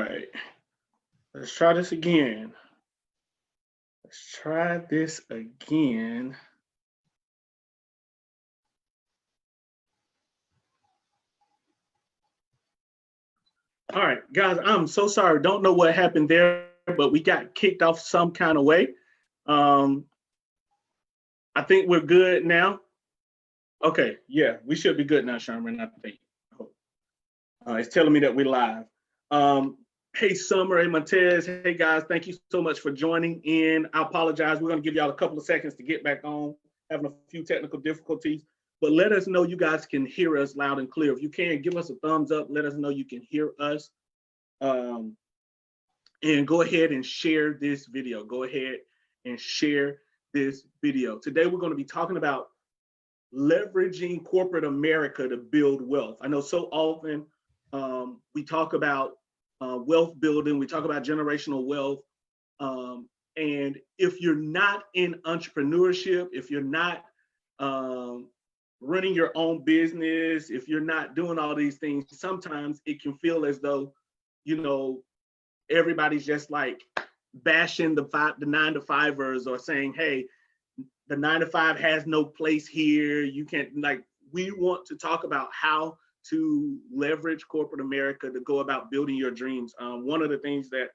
right, let's try this again. Let's try this again. All right, guys, I'm so sorry. Don't know what happened there, but we got kicked off some kind of way. Um, I think we're good now. Okay, yeah, we should be good now, Sherman. I think. It's telling me that we're live. Um, hey, Summer, hey, Montez, hey, guys, thank you so much for joining in. I apologize. We're going to give y'all a couple of seconds to get back on, having a few technical difficulties, but let us know you guys can hear us loud and clear. If you can, give us a thumbs up. Let us know you can hear us. And go ahead and share this video. Go ahead and share this video. Today, we're going to be talking about leveraging corporate America to build wealth. I know so often we talk about wealth building, we talk about generational wealth. And if you're not in entrepreneurship, if you're not running your own business, if you're not doing all these things, sometimes it can feel as though, everybody's just like bashing the 9-to-5ers or saying, hey, the 9-to-5 has no place here. You can't, we want to talk about how to leverage corporate America to go about building your dreams. One of the things that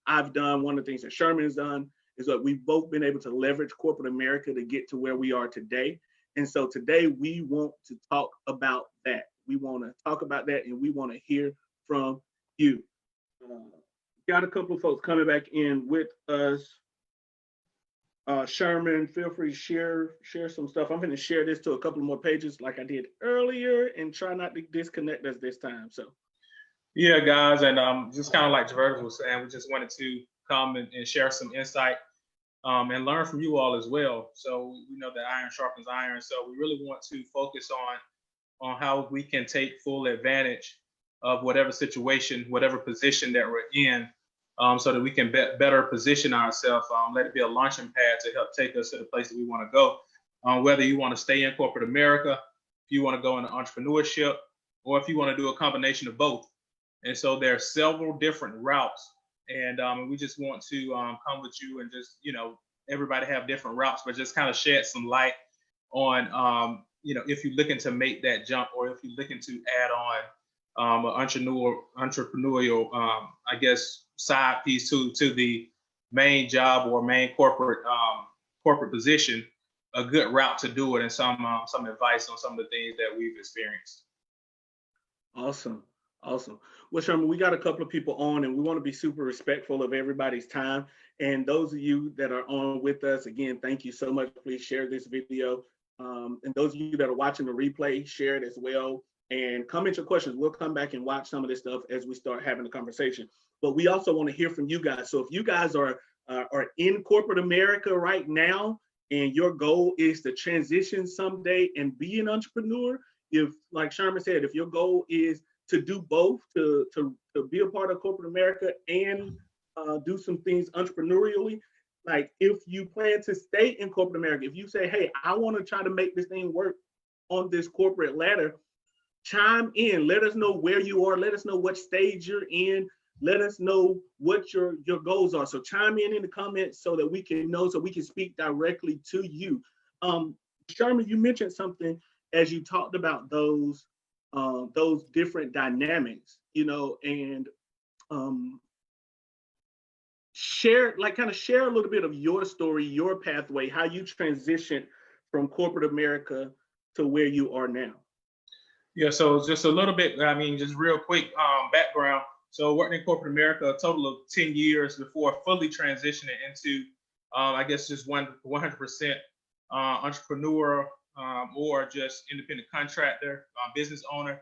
I've done, one of the things that Sherman has done, is that we've both been able to leverage corporate America to get to where we are today. And so today we want to talk about that. We want to talk about that, and we want to hear from you. Got a couple of folks coming back in with us. Sherman, feel free to share some stuff. I'm going to share this to a couple more pages like I did earlier and try not to disconnect us this time. So, yeah, guys, and just kind of like Gervais was saying, we just wanted to come and share some insight and learn from you all as well. So we know that iron sharpens iron. So we really want to focus on how we can take full advantage of whatever situation, whatever position that we're in, so that we can better position ourselves, let it be a launching pad to help take us to the place that we want to go. Whether you want to stay in corporate America, if you want to go into entrepreneurship, or if you want to do a combination of both. And so there are several different routes, and we just want to come with you and just, everybody have different routes, but just kind of shed some light on, if you're looking to make that jump, or if you're looking to add on an entrepreneurial, I guess, side piece to the main job or main corporate position, a good route to do it, and some advice on some of the things that we've experienced. Awesome. Well, Sherman, we got a couple of people on, and we want to be super respectful of everybody's time. And those of you that are on with us, again, thank you so much. Please share this video. And those of you that are watching the replay, share it as well. And comment your questions. We'll come back and watch some of this stuff as we start having the conversation. But we also want to hear from you guys. So if you guys are in corporate America right now, and your goal is to transition someday and be an entrepreneur, if, like Sherman said, if your goal is to do both, to be a part of corporate America and do some things entrepreneurially, like if you plan to stay in corporate America, if you say, hey, I want to try to make this thing work on this corporate ladder, chime in. Let us know where you are. Let us know what stage you're in. Let us know what your goals are. So chime in the comments so that we can know, so we can speak directly to you. Sherman, you mentioned something as you talked about those different dynamics, and share a little bit of your story, your pathway, how you transitioned from corporate America to where you are now. Yeah, so just a little bit, just real quick background. So working in corporate America, a total of 10 years before fully transitioning into, I guess, just 100% entrepreneur or just independent contractor, business owner.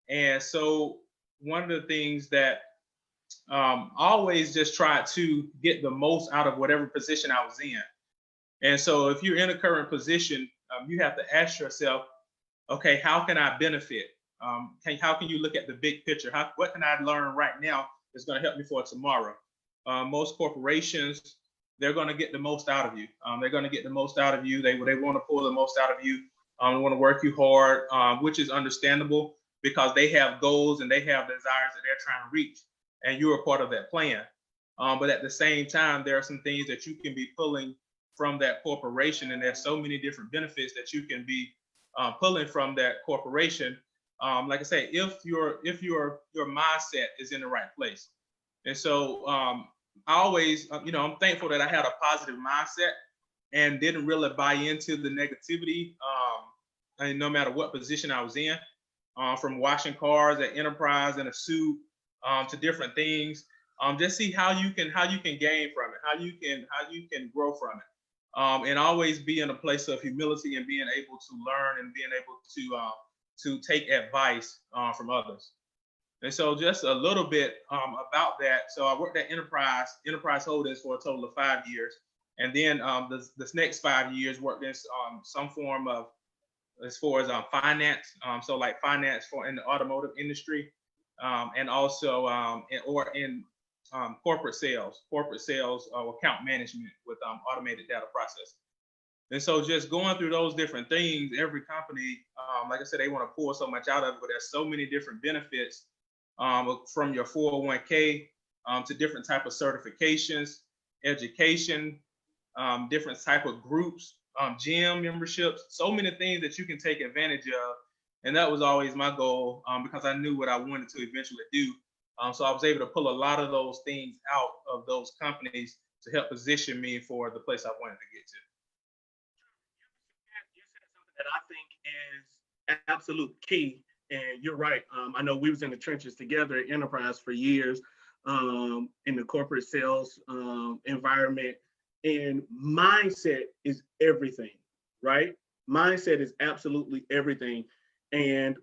And so one of the things that I always just tried to get the most out of whatever position I was in. And so if you're in a current position, you have to ask yourself, okay, how can I benefit? How can you look at the big picture? What can I learn right now that's going to help me for tomorrow? Most corporations, they're going to get the most out of you. They're going to get the most out of you. They want to pull the most out of you. They want to work you hard, which is understandable because they have goals and they have desires that they're trying to reach. and you're a part of that plan. But at the same time, there are some things that you can be pulling from that corporation, and there's so many different benefits that you can be pulling from that corporation. Like I say, if your mindset is in the right place. And so I always, I'm thankful that I had a positive mindset and didn't really buy into the negativity. And no matter what position I was in, from washing cars at Enterprise in a suit to different things, just see how you can gain from it, how you can grow from it, and always be in a place of humility and being able to learn and being able to take advice from others. And so just a little bit about that. So I worked at Enterprise Holdings for a total of 5 years. And then this next 5 years worked in some form of, as far as finance. So like finance in the automotive industry, and also in corporate sales or account management with automated data processing. And so just going through those different things, every company, like I said, they want to pull so much out of it, but there's so many different benefits from your 401k to different type of certifications, education, different type of groups, gym memberships, so many things that you can take advantage of. And that was always my goal, because I knew what I wanted to eventually do. So I was able to pull a lot of those things out of those companies to help position me for the place I wanted to get to. You said something that I think is absolute key, and you're right. I know we was in the trenches together at Enterprise for years, in the corporate sales environment, and mindset is everything, right? Mindset is absolutely everything. And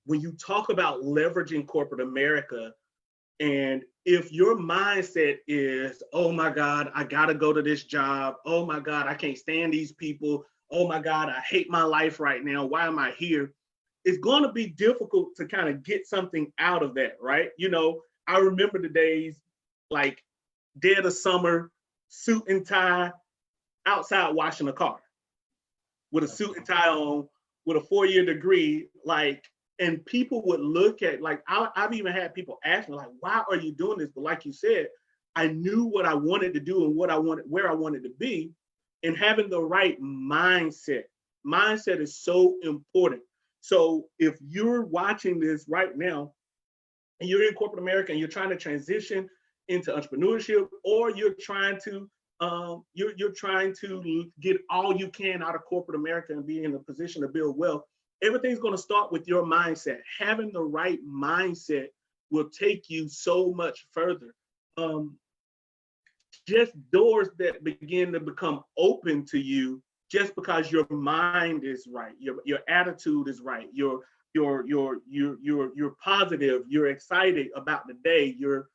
when you talk about leveraging corporate America, and if your mindset is, oh my God, I gotta go to this job. Oh my God, I can't stand these people. Oh my God, I hate my life right now. Why am I here? It's gonna be difficult to kind of get something out of that, right? I remember the days like dead of summer, suit and tie, outside washing a car with a suit and tie on, with a 4-year degree, like, and people would look at, like, I've even had people ask me, like, why are you doing this? But like you said, I knew what I wanted to do and where I wanted to be, and having the right mindset. Mindset is so important. So if you're watching this right now and you're in corporate America and you're trying to transition into entrepreneurship, or you're trying to get all you can out of corporate America and be in a position to build wealth, everything's going to start with your mindset. Having the right mindset will take you so much further. Just doors that begin to become open to you just because your mind is right, your attitude is right, you're positive, you're excited about the day, you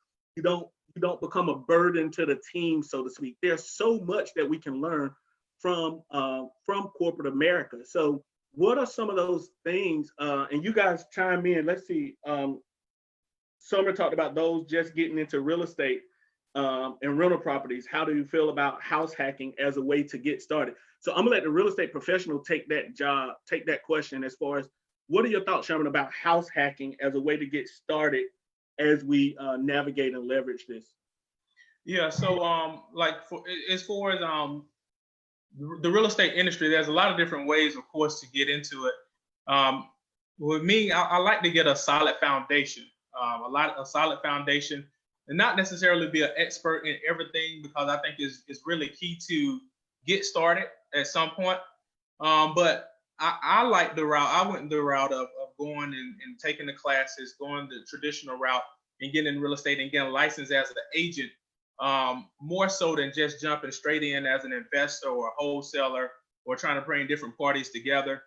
don't become a burden to the team, so to speak. There's so much that we can learn from corporate America. So what are some of those things? And you guys chime in. Let's see. Summer talked about those just getting into real estate and rental properties. How do you feel about house hacking as a way to get started? So I'm gonna let the real estate professional take that question, as far as what are your thoughts, Sherman, about house hacking as a way to get started as we navigate and leverage this? Yeah, so as far as the real estate industry, there's a lot of different ways, of course, to get into it. With me, I like to get a solid foundation, a solid foundation, and not necessarily be an expert in everything, because I think it's really key to get started at some point. But I like the route. I went the route of going and taking the classes, going the traditional route, and getting in real estate and getting licensed as an agent, more so than just jumping straight in as an investor or a wholesaler or trying to bring different parties together.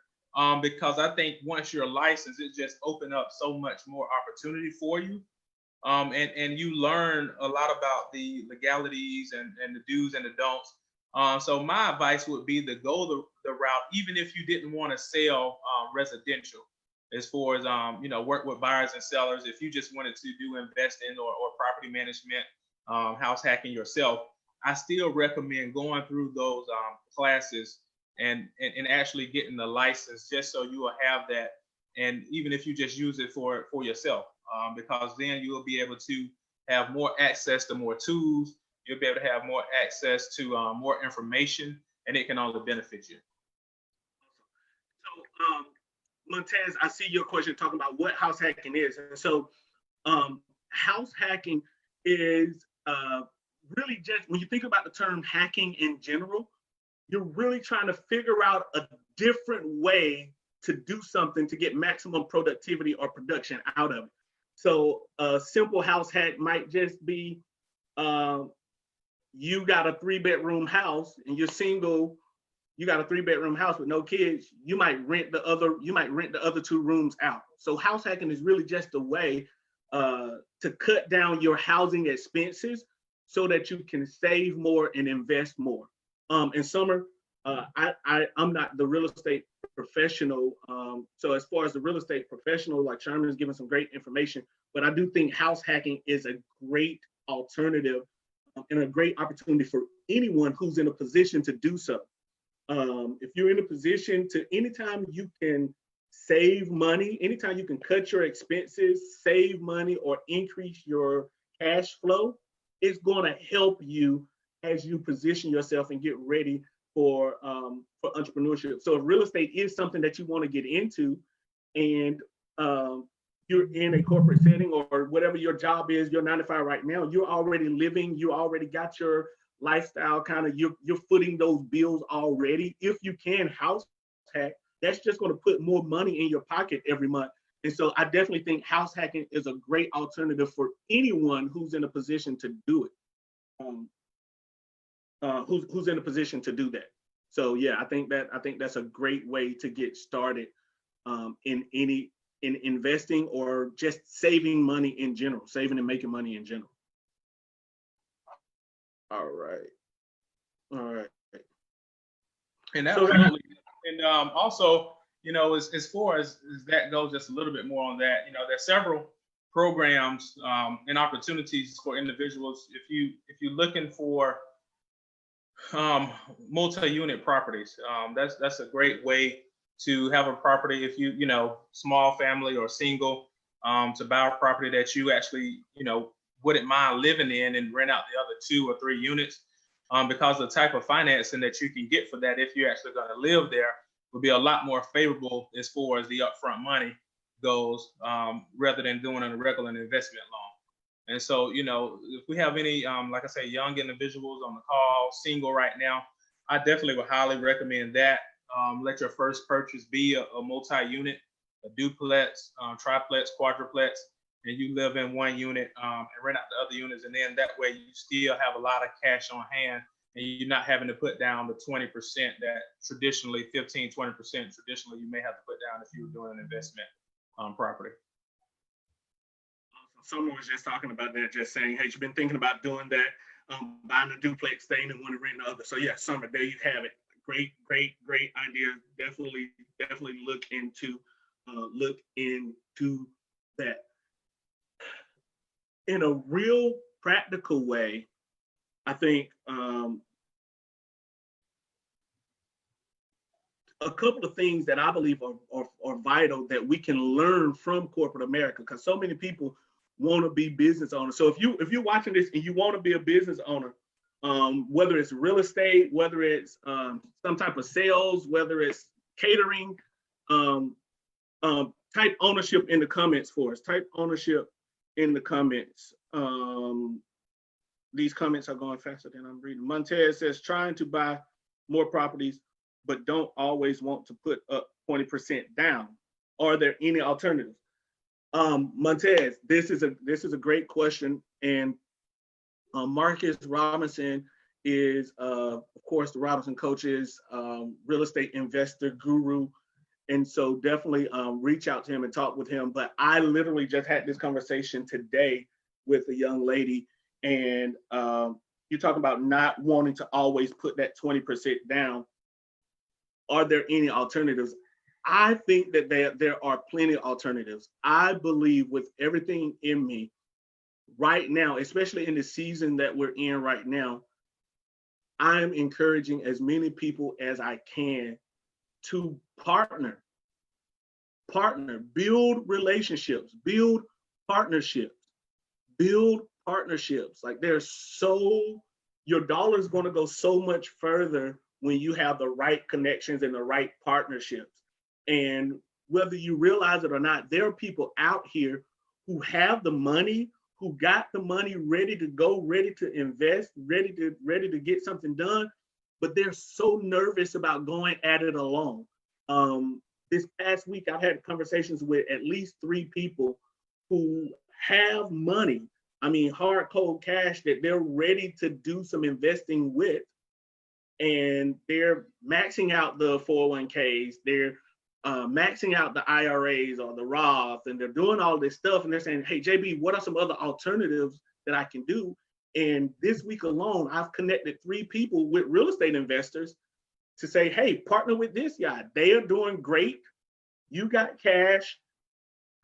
Because I think once you're licensed, it just opens up so much more opportunity for you. And you learn a lot about the legalities and the do's and the don'ts. So my advice would be to go the route, even if you didn't want to sell residential, as far as work with buyers and sellers. If you just wanted to do investing or property management, house hacking yourself, I still recommend going through those classes and actually getting the license, just so you will have that. And even if you just use it for yourself, because then you will be able to have more access to more tools. You'll be able to have more access to more information, and it can only benefit you. So, Montez, I see your question talking about what house hacking is. And so, house hacking is really just, when you think about the term hacking in general, you're really trying to figure out a different way to do something to get maximum productivity or production out of it. So a simple house hack might just be you got a 3-bedroom house and you're single, you got a 3-bedroom house with no kids, you might rent the other 2 rooms out. So house hacking is really just a way to cut down your housing expenses so that you can save more and invest more. In Summer, I'm not the real estate professional. So as far as the real estate professional, like Sherman is giving some great information, but I do think house hacking is a great alternative and a great opportunity for anyone who's in a position to do so. If you're in a position to, anytime you can save money, anytime you can cut your expenses, save money, or increase your cash flow, it's going to help you as you position yourself and get ready for entrepreneurship. So if real estate is something that you want to get into, and you're in a corporate setting or whatever your job is, your 9 to 5 right now, you're already living, you already got your lifestyle kind of, you're footing those bills already. If you can house hack, that's just going to put more money in your pocket every month. And so I definitely think house hacking is a great alternative for anyone who's in a position to do it. Who's in a position to do that. So yeah, I think that's a great way to get started in investing or just saving money in general, saving and making money in general. All right. And absolutely. And also, as far as that goes, just a little bit more on that. There's several programs and opportunities for individuals. If you're looking for multi-unit properties, that's a great way to have a property. If you small family or single, to buy a property that you actually wouldn't mind living in and rent out the other 2 or 3 units, because the type of financing that you can get for that, if you're actually going to live there, would be a lot more favorable as far as the upfront money goes, rather than doing a regular investment loan. And so, if we have any, like I say, young individuals on the call, single right now, I definitely would highly recommend that. Let your first purchase be a multi-unit, a duplex, triplex, quadruplex, and you live in 1 unit and rent out the other units. And then that way you still have a lot of cash on hand and you're not having to put down the 20% that traditionally, 15, 20% traditionally you may have to put down if you were doing an investment property. Someone was just talking about that, just saying, hey, you've been thinking about doing that, buying a duplex thing and want to rent the other. So yeah, Summer, there you have it. Great idea. Definitely look into that. In a real practical way, I think a couple of things that I believe are vital that we can learn from corporate America, because so many people want to be business owners. So if you're watching this and you want to be a business owner, whether it's real estate, whether it's some type of sales, whether it's catering, type ownership in the comments for us. Type ownership in the comments. These comments are going faster than I'm reading. Montez says, trying to buy more properties, but don't always want to put up 20% down. Are there any alternatives? Montez, this is a great question, and Marcus Robinson is, of course, the Robinson Coaches real estate investor guru, and so definitely reach out to him and talk with him. But I literally just had this conversation today with a young lady, and you're talking about not wanting to always put that 20% down. Are there any alternatives? I think that there are plenty of alternatives. I believe with everything in me right now, especially in the season that we're in right now, I'm encouraging as many people as I can to partner, build relationships, build partnerships, build partnerships. Like your dollar is going to go so much further when you have the right connections and the right partnerships. And whether you realize it or not, there are people out here who have the money, who got the money ready to go, ready to invest, ready to get something done, but they're so nervous about going at it alone. This past week, I've had conversations with at least 3 people who have money, I mean, hard cold cash that they're ready to do some investing with. And they're maxing out the 401ks, they're maxing out the IRAs or the Roths, and they're doing all this stuff. And they're saying, hey, JB, what are some other alternatives that I can do? And this week alone, I've connected 3 people with real estate investors to say, hey, partner with this guy. They are doing great. You got cash.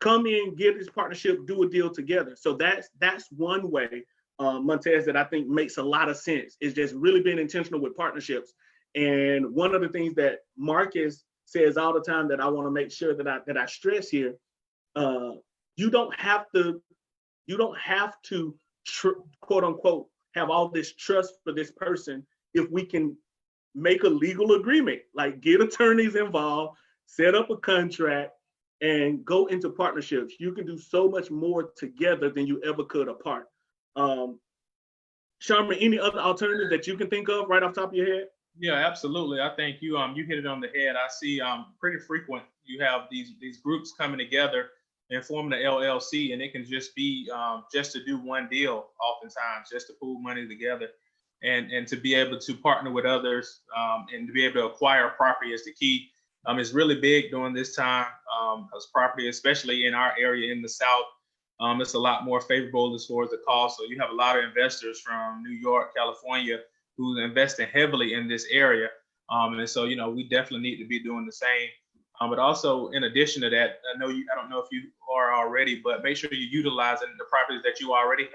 Come in, get this partnership, do a deal together. So that's one way, Montez, that I think makes a lot of sense, is just really being intentional with partnerships. And one of the things that Marcus says all the time that I want to make sure that I stress here, you don't have to quote unquote have all this trust for this person if we can make a legal agreement, like get attorneys involved, set up a contract, and go into partnerships. You can do so much more together than you ever could apart. Sharman, any other alternatives that you can think of right off the top of your head? Yeah, absolutely. I think you hit it on the head. I see pretty frequent you have these groups coming together and forming an LLC, and it can just be just to do one deal, oftentimes just to pool money together, and to be able to partner with others, and to be able to acquire property is the key. It's really big during this time, as property, especially in our area in the South. It's a lot more favorable as far as the cost. So you have a lot of investors from New York, California, who's investing heavily in this area. And so, we definitely need to be doing the same. But also, in addition to that, I don't know if you are already, but make sure you're utilizing the properties that you already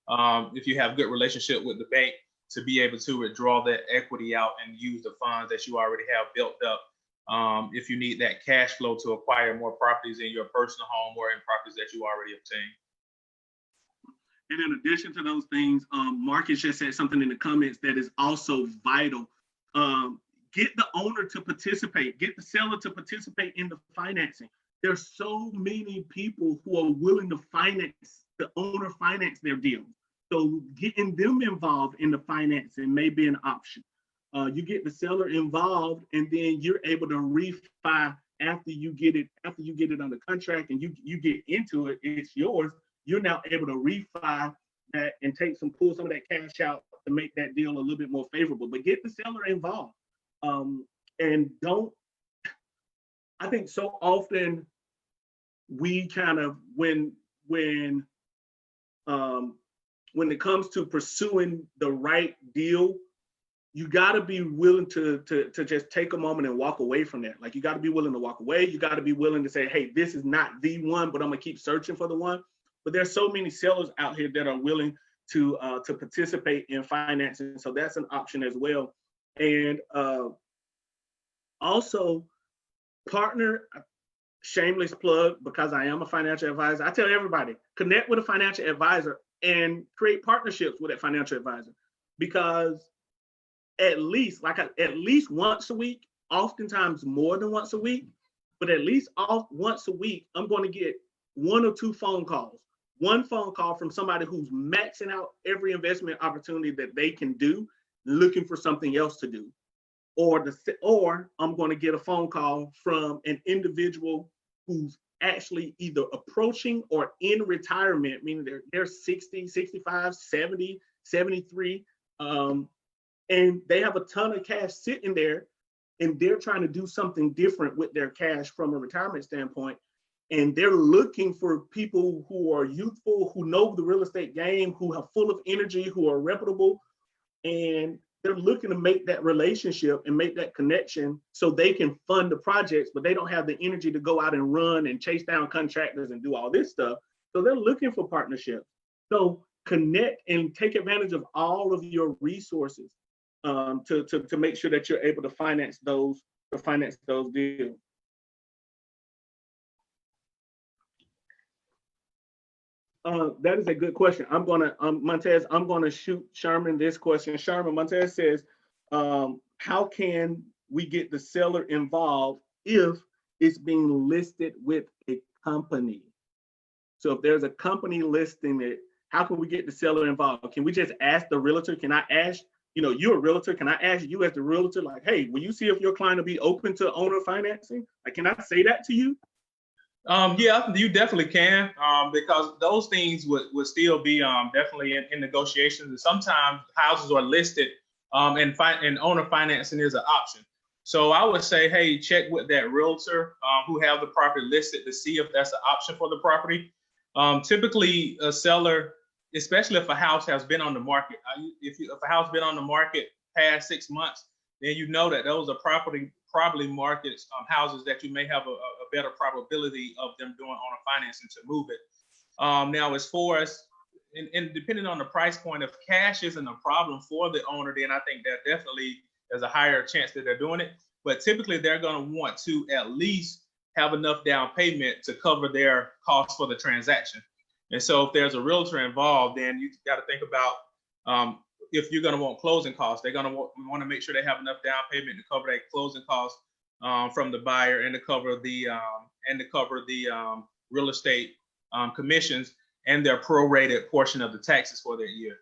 have. If you have good relationship with the bank, to be able to withdraw that equity out and use the funds that you already have built up. If you need that cash flow to acquire more properties in your personal home or in properties that you already obtained. And in addition to those things, Marcus just said something in the comments that is also vital. Get the owner to participate, get the seller to participate in the financing. There's so many people who are willing to the owner finance their deal. So getting them involved in the financing may be an option. You get the seller involved, and then you're able to refi after you get it under contract and you get into it, it's yours. You're now able to refi that and pull some of that cash out to make that deal a little bit more favorable. But get the seller involved. And I think so often we kind of, when it comes to pursuing the right deal, you got to be willing to just take a moment and walk away from that. Like, you got to be willing to walk away. You got to be willing to say, hey, this is not the one, but I'm gonna keep searching for the one. But there's so many sellers out here that are willing to participate in financing. So that's an option as well. And also partner, shameless plug, because I am a financial advisor. I tell everybody, connect with a financial advisor and create partnerships with that financial advisor, because at least once a week, oftentimes more than once a week, but at least once a week, I'm going to get 1 or 2 phone calls. One phone call from somebody who's maxing out every investment opportunity that they can do, looking for something else to do. Or I'm going to get a phone call from an individual who's actually either approaching or in retirement, meaning they're 60, 65, 70, 73, and they have a ton of cash sitting there, and they're trying to do something different with their cash from a retirement standpoint. And they're looking for people who are youthful, who know the real estate game, who are full of energy, who are reputable, and they're looking to make that relationship and make that connection so they can fund the projects, but they don't have the energy to go out and run and chase down contractors and do all this stuff. So they're looking for partnerships. So connect and take advantage of all of your resources to make sure that you're able to finance those deals. That is a good question. I'm gonna, Montez, I'm gonna shoot Sherman this question. Sherman, Montez says, how can we get the seller involved if it's being listed with a company? So if there's a company listing it, how can we get the seller involved? Can we just ask the realtor? Can I ask, you're a realtor, can I ask you as the realtor, like, hey, will you see if your client will be open to owner financing? Like, can I say that to you? Yeah, you definitely can, because those things would still be definitely in negotiations. And sometimes houses are listed, and owner financing is an option. So I would say, hey, check with that realtor who have the property listed to see if that's an option for the property. Typically, a seller, especially if a house has been on the market, if a house been on the market past 6 months, then you know that those are probably markets, houses that you may have a better probability of them doing owner financing to move it. Now, as far as, and depending on the price point, if cash isn't a problem for the owner, then I think that definitely there's a higher chance that they're doing it. But typically, they're going to want to at least have enough down payment to cover their costs for the transaction. And so if there's a realtor involved, then you got to think about if you're going to want closing costs. They're going to want to make sure they have enough down payment to cover that closing cost from the buyer, and to cover the real estate commissions and their prorated portion of the taxes for that year.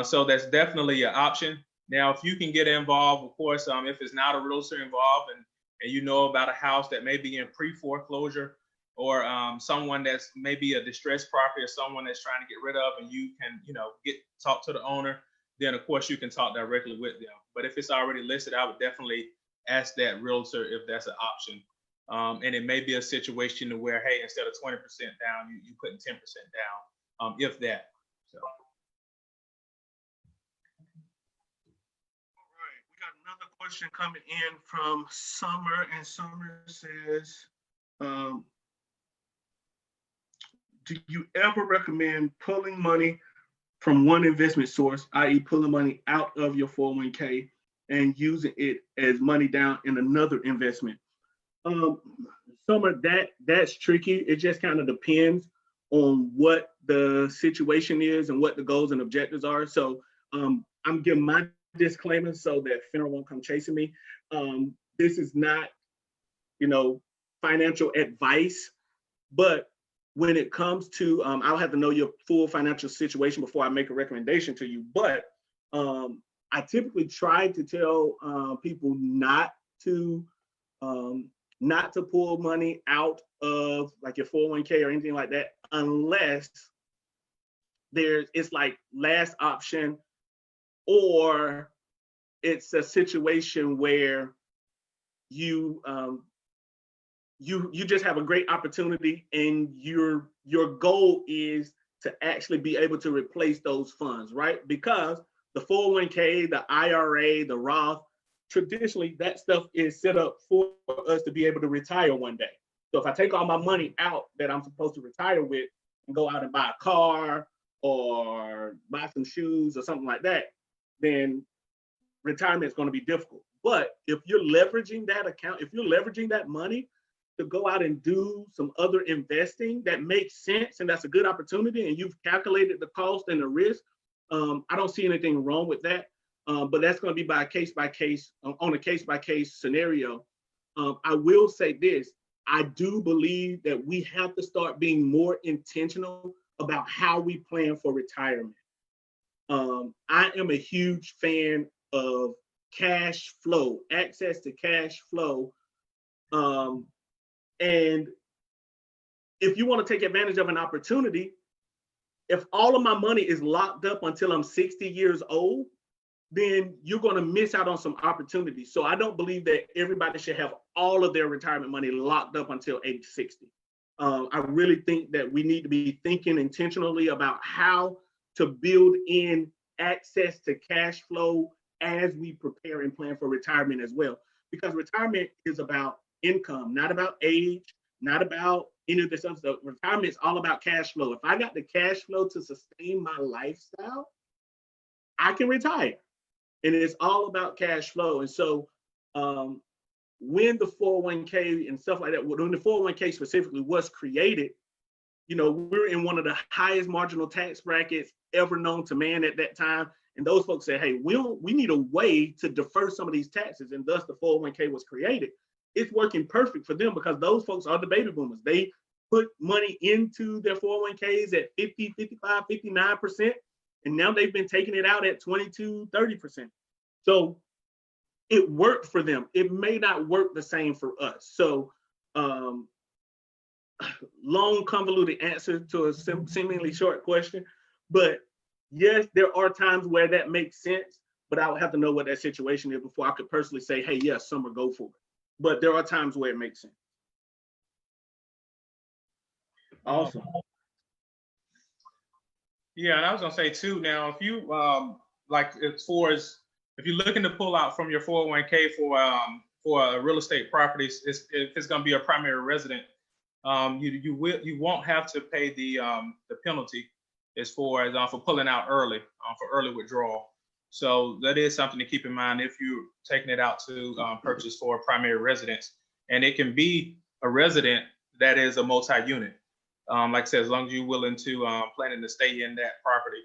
So that's definitely an option. Now, if you can get involved, of course, if it's not a realtor involved, and you know about a house that may be in pre-foreclosure, or someone that's maybe a distressed property, or someone that's trying to get rid of, and you can, talk to the owner, then of course you can talk directly with them. But if it's already listed, I would definitely ask that realtor if that's an option. And it may be a situation where, hey, instead of 20% down, you putting 10% down, if that. So. All right, we got another question coming in from Summer, and Summer says, do you ever recommend pulling money from one investment source, i.e. pulling money out of your 401k and using it as money down in another investment? Summer, that's tricky. It just kind of depends on what the situation is and what the goals and objectives are. So I'm giving my disclaimer so that FINRA won't come chasing me. This is not, financial advice, but when it comes to, I'll have to know your full financial situation before I make a recommendation to you. But I typically try to tell people not to pull money out of like your 401k or anything like that, unless it's like last option, or it's a situation where you just have a great opportunity, and your goal is to actually be able to replace those funds, right? Because the 401k, the IRA, the Roth, traditionally that stuff is set up for us to be able to retire one day. So if I take all my money out that I'm supposed to retire with and go out and buy a car or buy some shoes or something like that, then retirement is going to be difficult. But if you're leveraging that account, if you're leveraging that money to go out and do some other investing that makes sense, and that's a good opportunity, and you've calculated the cost and the risk, I don't see anything wrong with that. But that's going to be by a case-by-case, on a case-by-case scenario. I will say this: I do believe that we have to start being more intentional about how we plan for retirement. I am a huge fan of cash flow, access to cash flow. And if you want to take advantage of an opportunity, if all of my money is locked up until I'm 60 years old, then you're going to miss out on some opportunities. So I don't believe that everybody should have all of their retirement money locked up until age 60. I really think that we need to be thinking intentionally about how to build in access to cash flow as we prepare and plan for retirement as well. Because retirement is about income, not about age, not about any of this other stuff. Retirement is all about cash flow. If I got the cash flow to sustain my lifestyle, I can retire. And it's all about cash flow. And so when the 401k and stuff like that, when the 401k specifically was created, we're in one of the highest marginal tax brackets ever known to man at that time. And those folks said, hey, we need a way to defer some of these taxes. And thus the 401k was created. It's working perfect for them because those folks are the baby boomers. They put money into their 401ks at 50, 55, 59%. And now they've been taking it out at 22, 30%. So it worked for them. It may not work the same for us. So long, convoluted answer to a seemingly short question. But yes, there are times where that makes sense, but I would have to know what that situation is before I could personally say, hey, yes, Summer, go for it. But there are times where it makes sense. Awesome. Yeah, and I was gonna say too. Now, if you like, as far as if you're looking to pull out from your 401k for real estate properties, if it's gonna be a primary resident, you won't have to pay the penalty as far as for pulling out early for early withdrawal. So that is something to keep in mind if you're taking it out to purchase for a primary residence, and it can be a resident that is a multi-unit. Like I said, as long as you're willing to planning to stay in that property.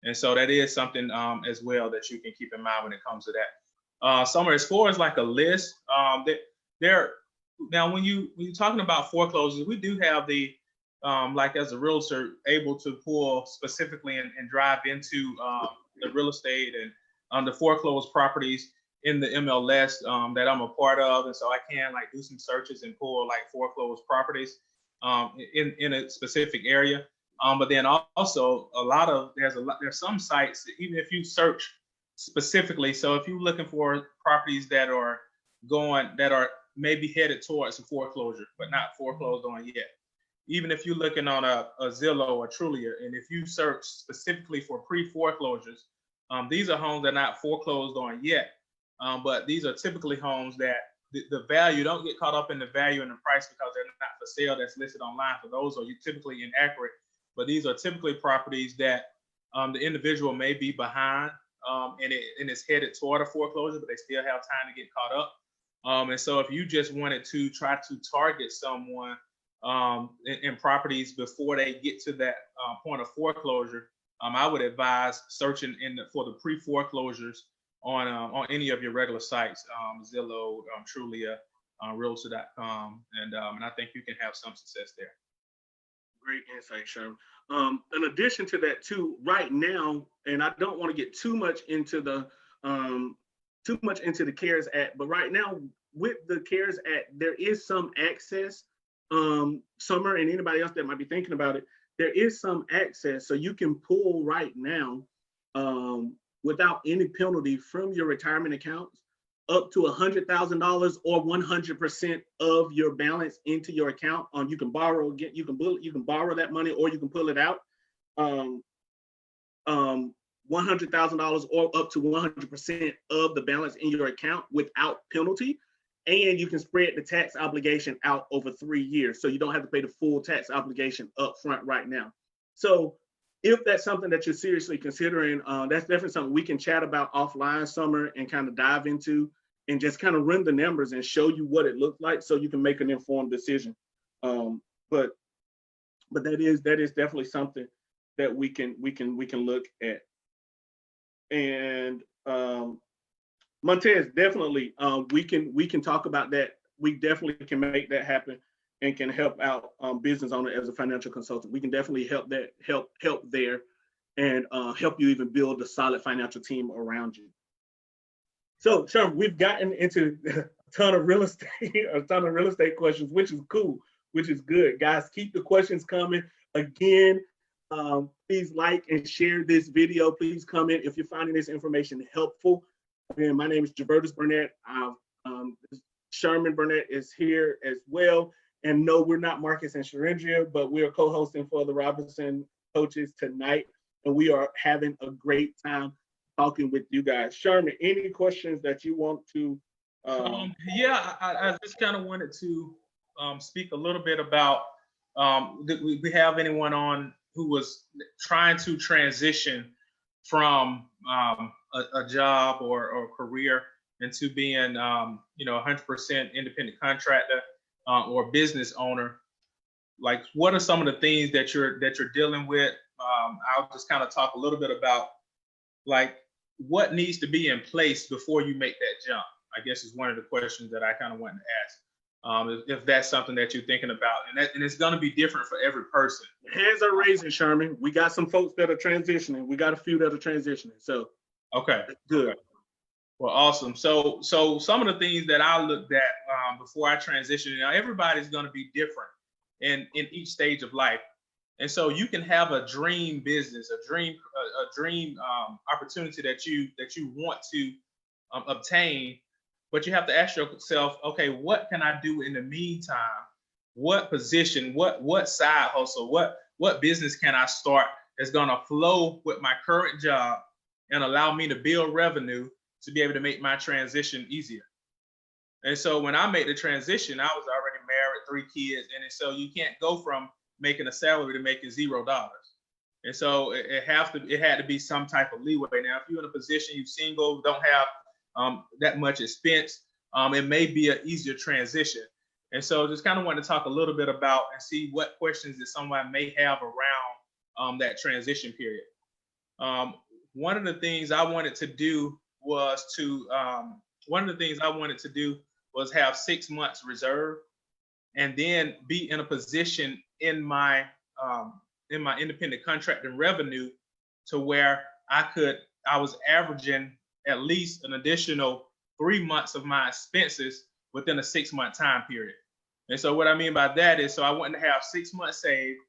And so that is something as well that you can keep in mind when it comes to that. Summer, as far as like a list, now when you're talking about foreclosures, we do have the like as a realtor able to pull specifically and drive into the real estate and the foreclosed properties in the MLS that I'm a part of, and so I can like do some searches and pull like foreclosed properties in a specific area. But then also there's some sites that even if you search specifically, so if you're looking for properties that are maybe headed towards a foreclosure but not foreclosed on yet, even if you're looking on a Zillow or Trulia, and if you search specifically for pre-foreclosures, these are homes that are not foreclosed on yet, but these are typically homes that the value, don't get caught up in the value and the price because they're not for sale that's listed online. For those are typically inaccurate, but these are typically properties that the individual may be behind and it's headed toward a foreclosure, but they still have time to get caught up. And so if you just wanted to try to target someone in properties before they get to that point of foreclosure, I would advise searching for the pre-foreclosures on any of your regular sites, Zillow, Trulia, Realtor.com, and I think you can have some success there. Great insight, Sherman. In addition to that, too, right now, and I don't want to get too much into the CARES Act, but right now with the CARES Act, there is some access. Summer and anybody else that might be thinking about it, there is some access, so you can pull right now without any penalty from your retirement accounts up to $100,000 or 100% of your balance into your account. You can borrow again. You can borrow that money or you can pull it out. $100,000 or up to 100% of the balance in your account without penalty. And you can spread the tax obligation out over 3 years. So you don't have to pay the full tax obligation up front right now. So if that's something that you're seriously considering, that's definitely something we can chat about offline, Summer, and kind of dive into and just kind of run the numbers and show you what it looks like so you can make an informed decision. But that is definitely something that we can look at. And Montez, definitely, we can talk about that. We definitely can make that happen and can help out business owner as a financial consultant. We can definitely help there and help you even build a solid financial team around you. So, Sherman, we've gotten into a ton of real estate questions, which is cool, which is good. Guys, keep the questions coming. Again, please like and share this video. Please comment if you're finding this information helpful. Again, my name is Javertis Burnett. Sherman Burnett is here as well. And no, we're not Marcus and Sharindria, but we are co-hosting for the Robinson Coaches tonight. And we are having a great time talking with you guys. Sherman, any questions that you want to? Yeah, I just kind of wanted to speak a little bit about, did we have anyone on who was trying to transition from a job or career into being, 100% independent contractor or business owner, like what are some of the things that you're dealing with? I'll just kind of talk a little bit about like what needs to be in place before you make that jump. I guess is one of the questions that I kind of want to ask. If that's something that you're thinking about, and it's going to be different for every person. Hands are raising, Sherman. We got some folks that are transitioning. We got a few that are transitioning. So okay, good. Okay. Well, awesome. So some of the things that I looked at before I transitioned, everybody's going to be different in each stage of life, and so you can have a dream business, a dream opportunity that you want to obtain, but you have to ask yourself, okay, what can I do in the meantime? What position, what side hustle, what business can I start that's going to flow with my current job and allow me to build revenue to be able to make my transition easier. And so when I made the transition, I was already married, 3 kids, and so you can't go from making a salary to making $0. And so it had to be some type of leeway. Now, if you're in a position, you're single, don't have that much expense, it may be an easier transition. And so just kind of want to talk a little bit about and see what questions that someone may have around that transition period. One of the things I wanted to do was have 6 months reserve, and then be in a position in my independent contracting revenue to where I was averaging at least an additional 3 months of my expenses within a 6-month time period. And so what I mean by that is, so I wanted to have 6 months saved,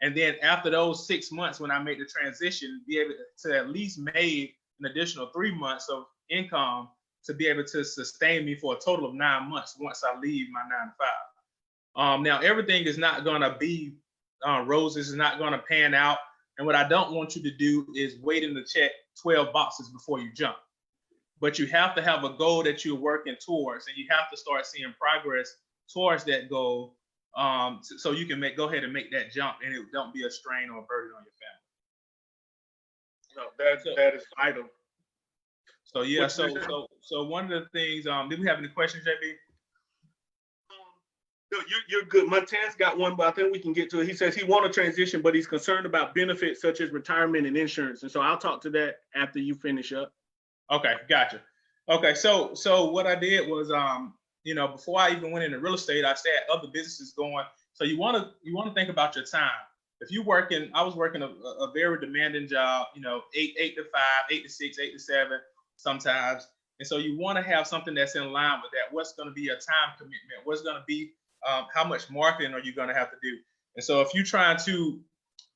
and then after those 6 months, when I made the transition, be able to at least make an additional 3 months of income to be able to sustain me for a total of 9 months once I leave my 9 to 5. Now, everything is not going to be roses, is not going to pan out. And what I don't want you to do is wait in the check 12 boxes before you jump. But you have to have a goal that you're working towards, and you have to start seeing progress towards that goal, so you can go ahead and make that jump, and it don't be a strain or a burden on your family. No, that is vital. So yeah, so one of the things, did we have any questions, JB? No, you're good. Montez got one, but I think we can get to it. He says he want to transition, but he's concerned about benefits such as retirement and insurance. And so I'll talk to that after you finish up. Okay, gotcha. Okay, so what I did was, before I even went into real estate, I said other businesses going. So you want to think about your time. If you're working, I was working a very demanding job, 8 to 5, 8 to 6, 8 to 7 sometimes. And so you want to have something that's in line with that. What's going to be a time commitment? What's going to be, how much marketing are you going to have to do? And so if you're trying to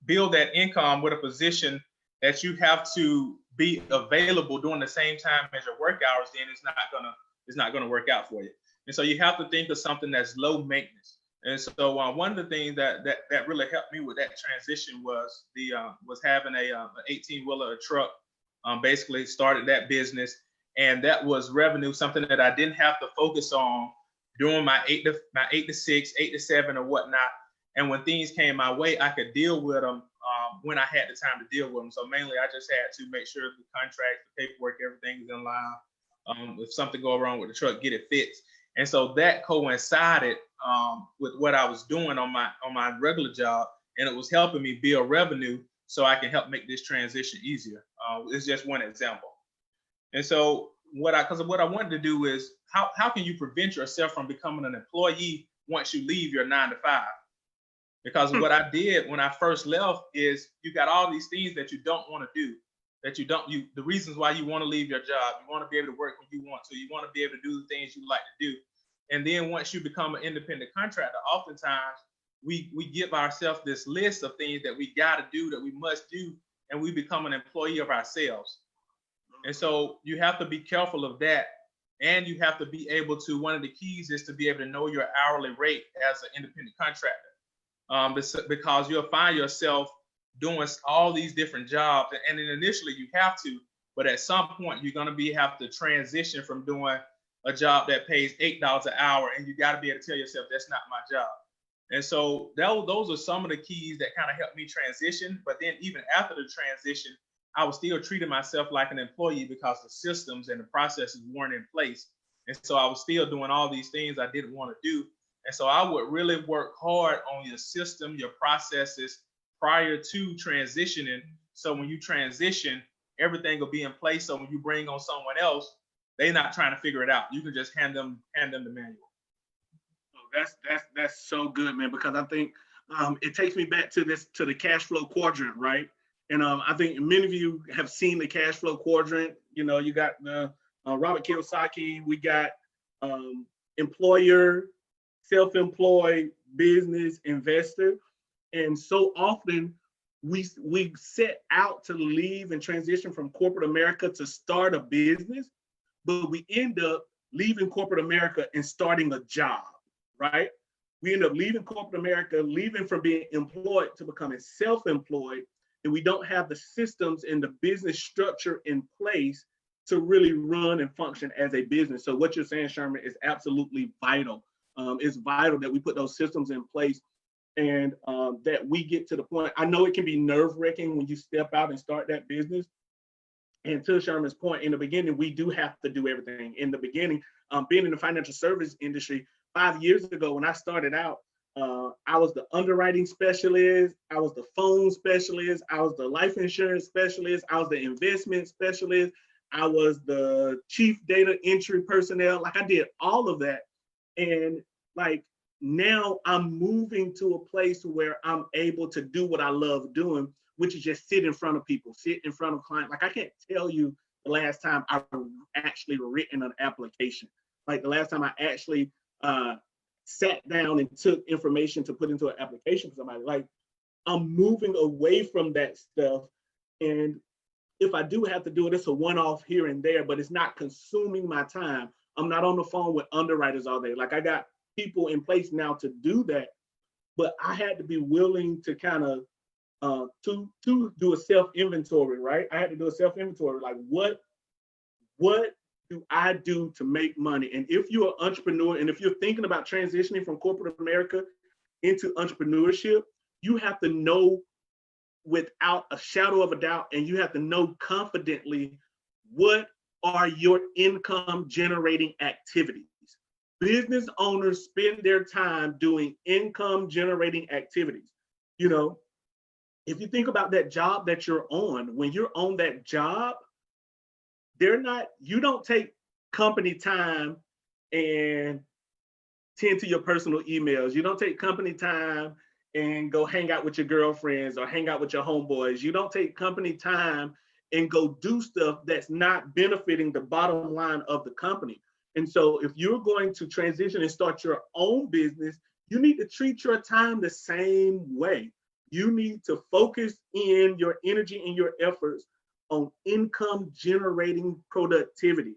build that income with a position that you have to be available during the same time as your work hours, then it's not gonna work out for you. And so you have to think of something that's low maintenance. And so one of the things that really helped me with that transition was having a 18-wheeler, a truck. Basically started that business, and that was revenue, something that I didn't have to focus on during my 8 to 6, 8 to 7 or whatnot. And when things came my way, I could deal with them when I had the time to deal with them. So mainly I just had to make sure the contracts, the paperwork, everything is in line. If something go wrong with the truck, get it fixed. And so that coincided with what I was doing on my regular job, and it was helping me build revenue so I can help make this transition easier. It's just one example. And so what I wanted to do is how can you prevent yourself from becoming an employee once you leave your 9 to 5? Because what I did when I first left is you got all these things that you don't want to do, the reasons why you want to leave your job. You want to be able to work when you want to. You want to be able to do the things you like to do. And then once you become an independent contractor, oftentimes we give ourselves this list of things that we got to do, that we must do, and we become an employee of ourselves. And so you have to be careful of that. And you have to be able to, one of the keys is to be able to know your hourly rate as an independent contractor. Because you'll find yourself doing all these different jobs, and then initially you have to, but at some point you're going to have to transition from doing a job that pays $8 an hour, and you got to be able to tell yourself that's not my job. And so those are some of the keys that kind of helped me transition. But then even after the transition, I was still treating myself like an employee because the systems and the processes weren't in place. And so I was still doing all these things I didn't want to do. And so I would really work hard on your system, your processes prior to transitioning. So when you transition, everything will be in place. So when you bring on someone else, they're not trying to figure it out. You can just hand them the manual. Oh, that's so good, man, because I think it takes me back to the cash flow quadrant, right? And I think many of you have seen the cash flow quadrant. You know, you got the Robert Kiyosaki, we got employer, self-employed, business, investor, and so often we set out to leave and transition from corporate America to start a business, but we end up leaving corporate America and starting a job, right? We end up leaving corporate America, leaving from being employed to becoming self-employed, and we don't have the systems and the business structure in place to really run and function as a business. So what you're saying, Sherman, is absolutely vital. It's vital that we put those systems in place and that we get to the point. I know it can be nerve-wracking when you step out and start that business. And to Sherman's point, in the beginning, we do have to do everything. In the beginning, being in the financial service industry, 5 years ago when I started out, I was the underwriting specialist, I was the phone specialist, I was the life insurance specialist, I was the investment specialist, I was the chief data entry personnel. Like I did all of that. And like now I'm moving to a place where I'm able to do what I love doing, which is just sit in front of people, sit in front of clients. Like I can't tell you the last time I actually written an application. Like the last time I actually sat down and took information to put into an application for somebody. Like I'm moving away from that stuff. And if I do have to do it, it's a one-off here and there, but it's not consuming my time. I'm not on the phone with underwriters all day. Like I got people in place now to do that, but I had to be willing to kind of to do a self-inventory, right? I had to do a self-inventory, like what do I do to make money? And if you're an entrepreneur and if you're thinking about transitioning from corporate America into entrepreneurship, you have to know without a shadow of a doubt, and you have to know confidently what are your income generating activities. Business owners spend their time doing income generating activities. You know, if you think about that job that you're on, when you're on that job, you don't take company time and tend to your personal emails. You don't take company time and go hang out with your girlfriends or hang out with your homeboys. You don't take company time and go do stuff that's not benefiting the bottom line of the company. And so if you're going to transition and start your own business, you need to treat your time the same way. You need to focus in your energy and your efforts on income generating productivity.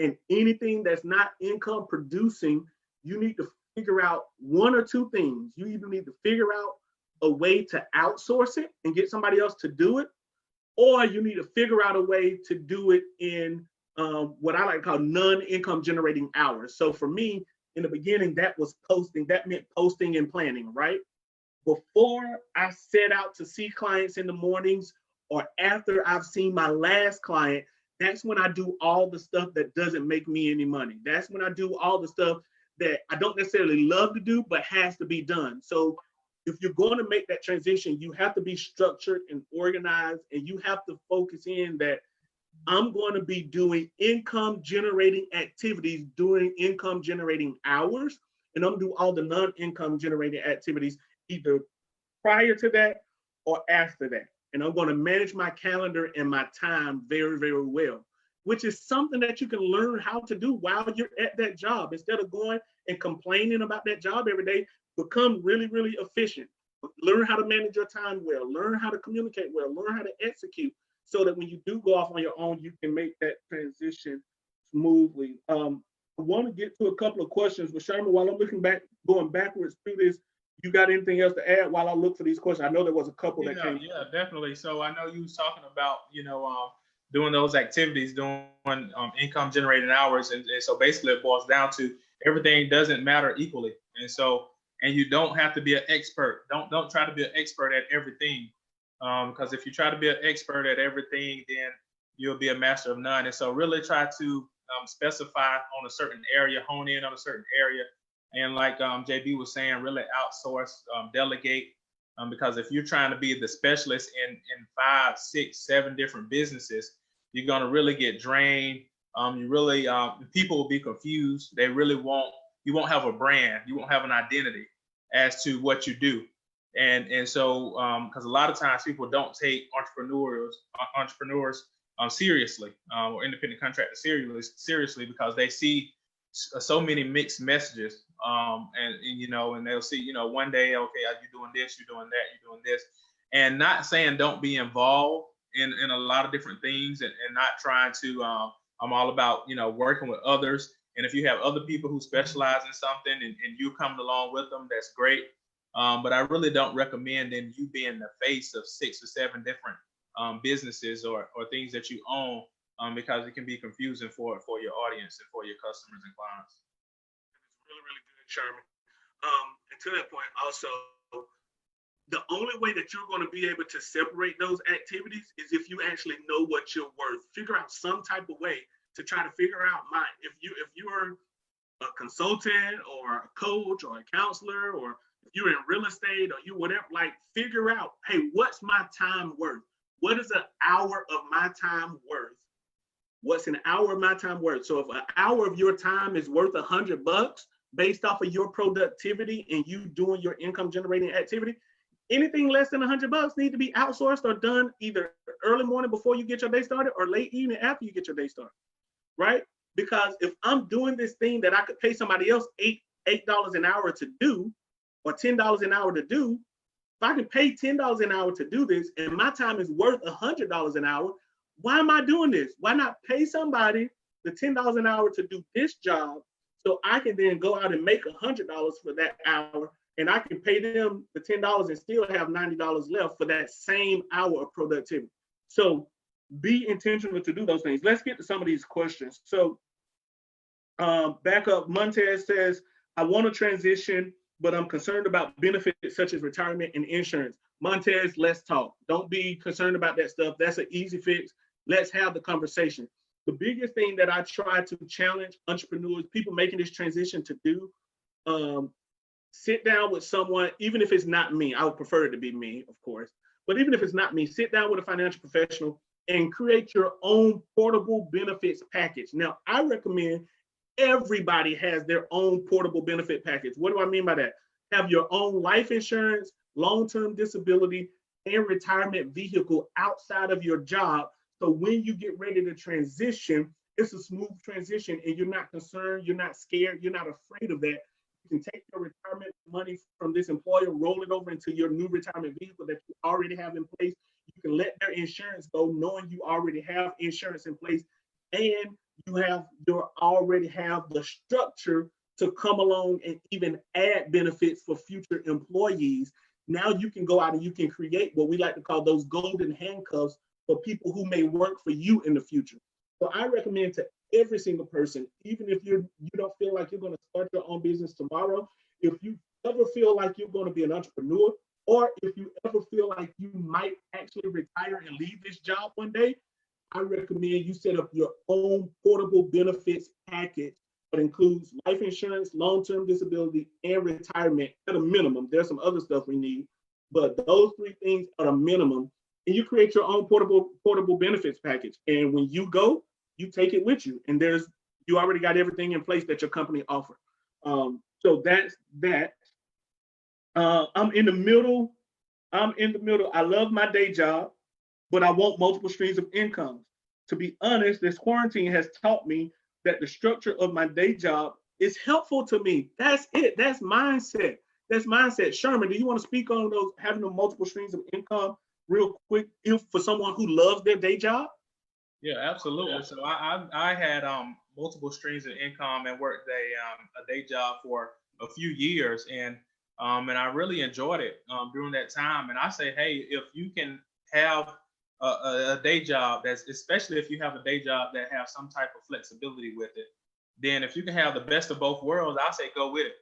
And anything that's not income producing, you need to figure out one or two things. You either need to figure out a way to outsource it and get somebody else to do it, or you need to figure out a way to do it in what I like to call non-income generating hours. So for me, in the beginning, that meant posting and planning, right? Before I set out to see clients in the mornings or after I've seen my last client, that's when I do all the stuff that doesn't make me any money. That's when I do all the stuff that I don't necessarily love to do, but has to be done. So if you're going to make that transition, you have to be structured and organized, and you have to focus in that I'm going to be doing income generating activities during income generating hours, and I'm going to do all the non-income generating activities either prior to that or after that. And I'm going to manage my calendar and my time very, very well, which is something that you can learn how to do while you're at that job. Instead of going and complaining about that job every day, become really, really efficient. Learn how to manage your time well, learn how to communicate well, learn how to execute so that when you do go off on your own, you can make that transition smoothly. I want to get to a couple of questions, but Sherman, while I'm going backwards through this, you got anything else to add while I look for these questions? I know there was a couple that came. Yeah, definitely. So I know you was talking about, doing those activities, doing income generating hours. And so basically it boils down to everything doesn't matter equally. And you don't have to be an expert. Don't try to be an expert at everything. Because if you try to be an expert at everything, then you'll be a master of none. And so really try to specify on a certain area, hone in on a certain area, And like JB was saying, really outsource, delegate, because if you're trying to be the specialist in 5, 6, 7 different businesses, you're going to really get drained. You really people will be confused. You won't have a brand, you won't have an identity as to what you do. And so because a lot of times people don't take entrepreneurs seriously, or independent contractors seriously, because they see so many mixed messages, and they'll see, one day, okay, you're doing this, you're doing that, you're doing this, and not saying don't be involved in a lot of different things, and not trying to I'm all about working with others, and if you have other people who specialize in something, and you coming along with them, that's great. But I really don't recommend then you being the face of 6 or 7 different businesses or things that you own, because it can be confusing for your audience and for your customers and clients. It's really, really good, Sherman. And to that point, also, the only way that you're going to be able to separate those activities is if you actually know what you're worth. Figure out some type of way to try to figure out if you're a consultant or a coach or a counselor, or if you're in real estate or you whatever, like figure out, hey, what's my time worth? What is an hour of my time worth? What's an hour of my time worth? So if an hour of your time is worth $100 based off of your productivity and you doing your income generating activity, anything less than $100 need to be outsourced or done either early morning before you get your day started or late evening after you get your day started, right? Because if I'm doing this thing that I could pay somebody else $8 an hour to do, or $10 an hour to do, if I can pay $10 an hour to do this and my time is worth $100 an hour, why am I doing this? Why not pay somebody the $10 an hour to do this job so I can then go out and make $100 for that hour, and I can pay them the $10 and still have $90 left for that same hour of productivity. So be intentional to do those things. Let's get to some of these questions. So back up, Montez says, I want to transition, but I'm concerned about benefits such as retirement and insurance. Montez, let's talk. Don't be concerned about that stuff. That's an easy fix. Let's have the conversation. The biggest thing that I try to challenge entrepreneurs, people making this transition to do, sit down with someone, even if it's not me. I would prefer it to be me, of course. But even if it's not me, sit down with a financial professional and create your own portable benefits package. Now, I recommend everybody has their own portable benefit package. What do I mean by that? Have your own life insurance, long-term disability, and retirement vehicle outside of your job. So when you get ready to transition, it's a smooth transition and you're not concerned, you're not scared, you're not afraid of that. You can take your retirement money from this employer, roll it over into your new retirement vehicle that you already have in place. You can let their insurance go knowing you already have insurance in place, and you already have the structure to come along and even add benefits for future employees. Now you can go out and you can create what we like to call those golden handcuffs for people who may work for you in the future. So I recommend to every single person, even if you don't feel like you're going to start your own business tomorrow, if you ever feel like you're going to be an entrepreneur, or if you ever feel like you might actually retire and leave this job one day, I recommend you set up your own portable benefits package that includes life insurance, long-term disability, and retirement at a minimum. There's some other stuff we need, but those 3 things are a minimum. And you create your own portable benefits package. And when you go, you take it with you. And you already got everything in place that your company offers. So that's that. I'm in the middle. I love my day job, but I want multiple streams of income. To be honest, this quarantine has taught me that the structure of my day job is helpful to me. That's it. That's mindset. Sherman, do you want to speak on those, having the multiple streams of income real quick, for someone who loves their day job? Yeah, absolutely. So I had multiple streams of income and worked a day job for a few years, and I really enjoyed it during that time. And I say, hey, if you can have a day job, especially if you have a day job that have some type of flexibility with it, then if you can have the best of both worlds, I say go with it.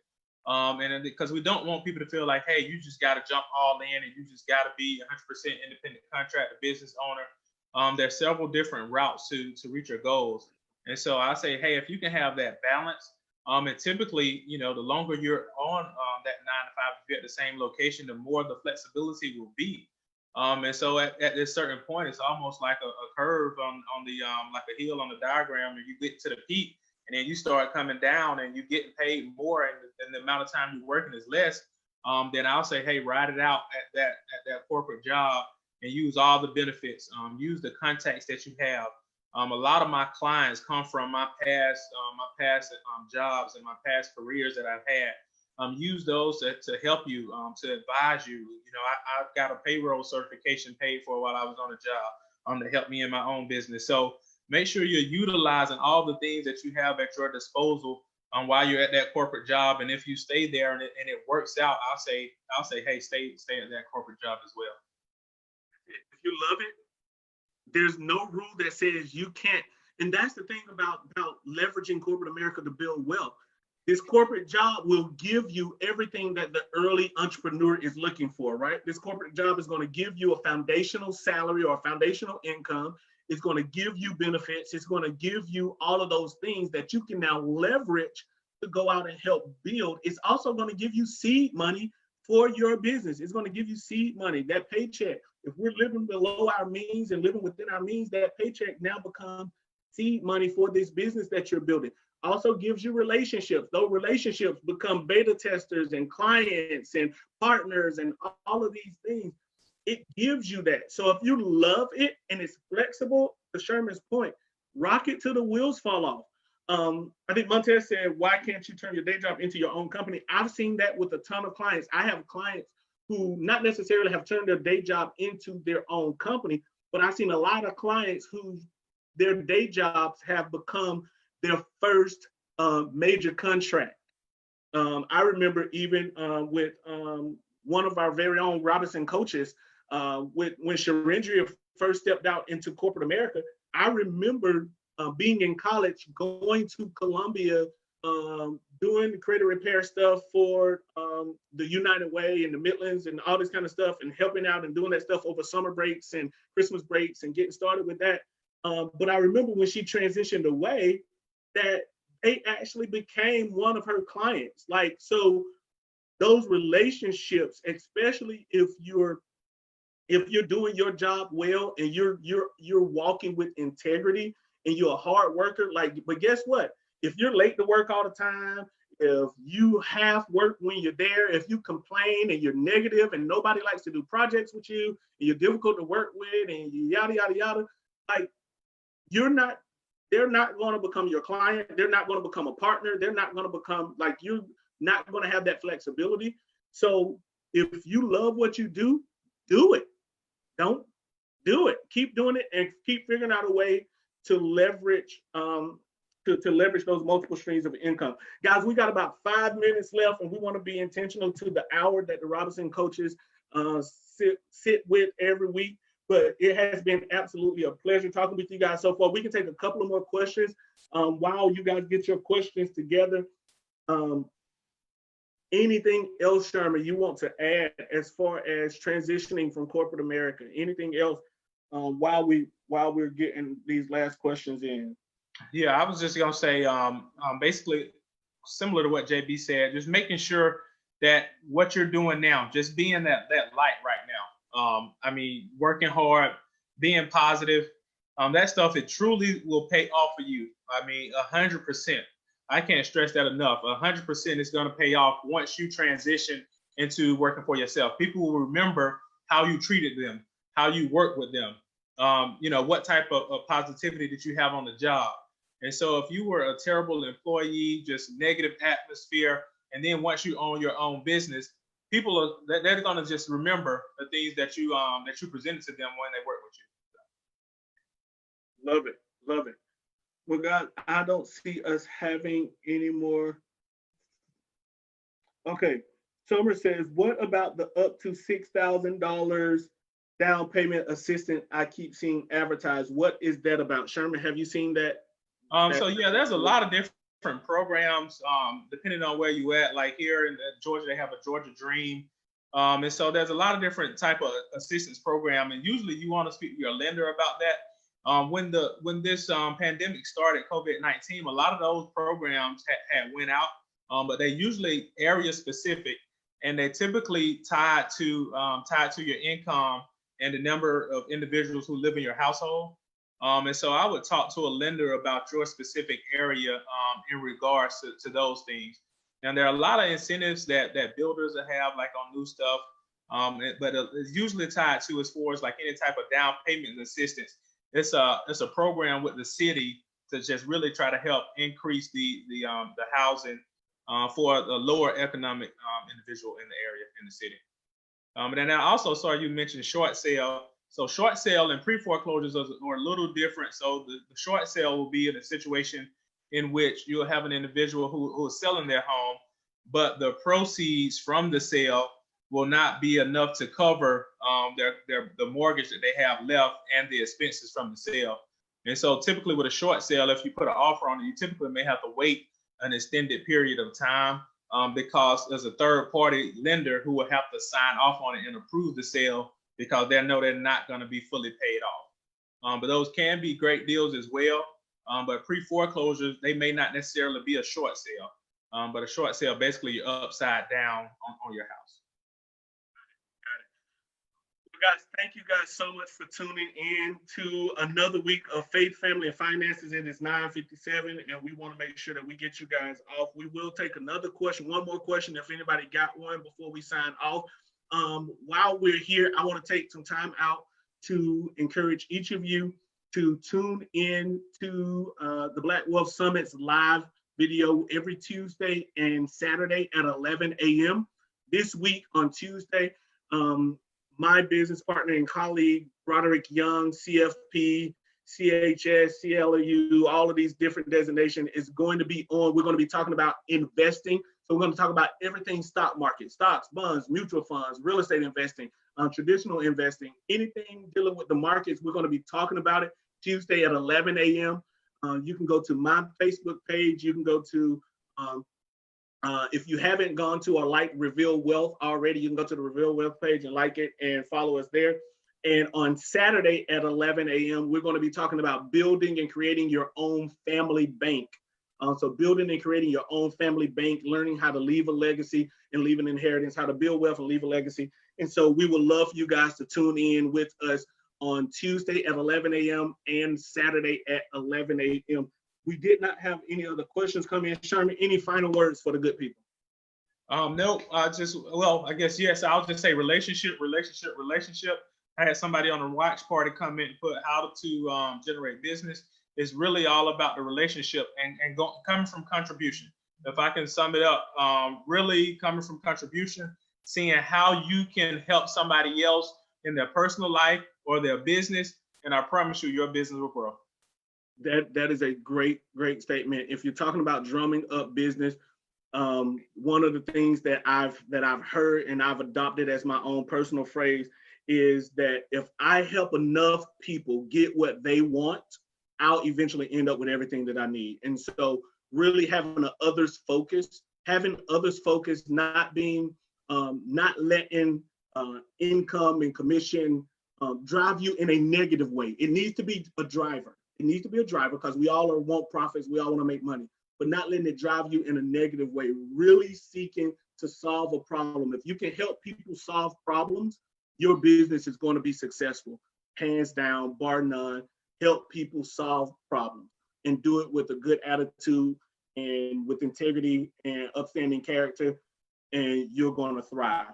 And because we don't want people to feel like, hey, you just got to jump all in and you just got to be 100% independent contractor business owner. There's several different routes to reach your goals. And so I say, hey, if you can have that balance, And typically, you know, the longer you're on that 9 to 5, if you're at the same location, the more the flexibility will be. And so at this certain point, it's almost like a curve on the like a hill on the diagram, and you get to the peak, and then you start coming down, and you're getting paid more, and the amount of time you're working is less. Then I'll say, hey, ride it out at that corporate job and use all the benefits. Use the contacts that you have. A lot of my clients come from my past jobs and my past careers that I've had. Use those to help you, to advise you. You know, I've got a payroll certification paid for while I was on the job, to help me in my own business. So make sure you're utilizing all the things that you have at your disposal while you're at that corporate job. And if you stay there and it works out, I'll say, hey, stay at that corporate job as well. If you love it, there's no rule that says you can't. And that's the thing about leveraging corporate America to build wealth. This corporate job will give you everything that the early entrepreneur is looking for, right? This corporate job is going to give you a foundational salary or a foundational income. It's going to give you benefits. It's going to give you all of those things that you can now leverage to go out and help build. It's also going to give you seed money for your business. It's going to give you seed money, that paycheck. If we're living below our means and living within our means, that paycheck now becomes seed money for this business that you're building. Also gives you relationships. Those relationships become beta testers and clients and partners and all of these things. It gives you that. So if you love it and it's flexible, to Sherman's point, rock it till the wheels fall off. I think Montez said, why can't you turn your day job into your own company? I've seen that with a ton of clients. I have clients who not necessarily have turned their day job into their own company, but I've seen a lot of clients who their day jobs have become their first major contract. I remember even with one of our very own Robinson coaches, when Sharindria first stepped out into corporate America, I remember being in college, going to Columbia, doing the credit repair stuff for the United Way and the Midlands and all this kind of stuff, and helping out and doing that stuff over summer breaks and Christmas breaks and getting started with that. But I remember when she transitioned away, that they actually became one of her clients. Like, so those relationships, especially if you're doing your job well and you're walking with integrity and you're a hard worker, like, but guess what? If you're late to work all the time, if you half work when you're there, if you complain and you're negative and nobody likes to do projects with you, and you're difficult to work with and you yada, yada, yada, like, they're not going to become your client. They're not going to become a partner. They're not going to become, like, you're not going to have that flexibility. So if you love what you do, do it. Don't do it. Keep doing it and keep figuring out a way to leverage to leverage those multiple streams of income. Guys, we got about 5 minutes left, and we want to be intentional to the hour that the Robinson coaches sit with every week. But it has been absolutely a pleasure talking with you guys so far. We can take a couple of more questions while you guys get your questions together. Anything else, Sherman, you want to add as far as transitioning from corporate America? Anything else while we're getting these last questions in? Yeah, I was just gonna say, basically similar to what JB said, just making sure that what you're doing now, just being that light right now. I mean, working hard, being positive, that stuff, it truly will pay off for you. I mean, 100%. I can't stress that enough. 100% is going to pay off once you transition into working for yourself. People will remember how you treated them, how you worked with them, you know, what type of positivity did you have on the job. And so if you were a terrible employee, just negative atmosphere, and then once you own your own business, people they're going to just remember the things that you presented to them when they work with you. Love it, love it. Well, God, I don't see us having any more. Okay, Summer says, what about the up to $6,000 down payment assistant I keep seeing advertised? What is that about? Sherman, have you seen that? So yeah, there's a lot of different programs depending on where you at. Like here in Georgia, they have a Georgia Dream. And so there's a lot of different type of assistance program. And usually you want to speak to your lender about that. When this pandemic started, COVID-19, a lot of those programs had went out, but they usually area specific, and they typically tied to your income and the number of individuals who live in your household. And so I would talk to a lender about your specific area in regards to those things. And there are a lot of incentives that builders have, like on new stuff, but it's usually tied to, as far as like any type of down payment assistance. It's a program with the city to just really try to help increase the housing for the lower economic individual in the area, in the city. And then I also saw you mention short sale. So short sale and pre-foreclosures are a little different. So the short sale will be in a situation in which you'll have an individual who is selling their home, but the proceeds from the sale will not be enough to cover the mortgage that they have left and the expenses from the sale. And so typically with a short sale, if you put an offer on it, you typically may have to wait an extended period of time because there's a third party lender who will have to sign off on it and approve the sale because they know they're not going to be fully paid off. But those can be great deals as well. But pre-foreclosures, they may not necessarily be a short sale, but a short sale, basically you're upside down on your house. Guys, thank you guys so much for tuning in to another week of Faith, Family, and Finances. It is 9:57, and we want to make sure that we get you guys off. We will take another question, one more question, if anybody got one before we sign off. While we're here, I want to take some time out to encourage each of you to tune in to the Black Wealth Summit's live video every Tuesday and Saturday at 11 a.m. This week on Tuesday, my business partner and colleague, Broderick Young, CFP, CHS, CLU, all of these different designations is going to be on. We're going to be talking about investing. So we're going to talk about everything stock market, stocks, bonds, mutual funds, real estate investing, traditional investing, anything dealing with the markets. We're going to be talking about it Tuesday at 11 a.m. You can go to my Facebook page. You can go to if you haven't gone to or like Reveal Wealth already, you can go to the Reveal Wealth page and like it and follow us there. And on Saturday at 11 a.m., we're going to be talking about building and creating your own family bank. So building and creating your own family bank, learning how to leave a legacy and leave an inheritance, how to build wealth and leave a legacy. And so we would love for you guys to tune in with us on Tuesday at 11 a.m. and Saturday at 11 a.m. We did not have any other questions come in. Sherman, any final words for the good people? No, I guess, yes, I'll just say relationship. I had somebody on the watch party come in and put how to generate business. It's really all about the relationship and coming from contribution. If I can sum it up, really coming from contribution, seeing how you can help somebody else in their personal life or their business, and I promise you, your business will grow. That is a great statement. If you're talking about drumming up business, one of the things that I've heard and I've adopted as my own personal phrase is that if I help enough people get what they want, I'll eventually end up with everything that I need. And so really having an others focus, not being, not letting income and commission drive you in a negative way. It needs to be a driver. It needs to be a driver because we all want profits. We all want to make money, but not letting it drive you in a negative way, really seeking to solve a problem. If you can help people solve problems, your business is going to be successful, hands down, bar none. Help people solve problems and do it with a good attitude and with integrity and upstanding character, and you're going to thrive.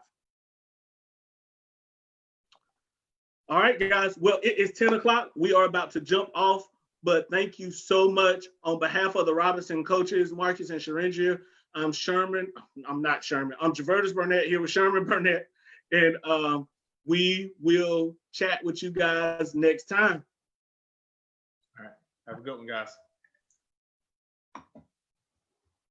All right, guys. Well, it is 10 o'clock. We are about to jump off, but thank you so much. On behalf of the Robinson coaches, Marcus and Sharingia, I'm Javertis Burnett here with Sherman Burnett, and we will chat with you guys next time. All right. Have a good one, guys.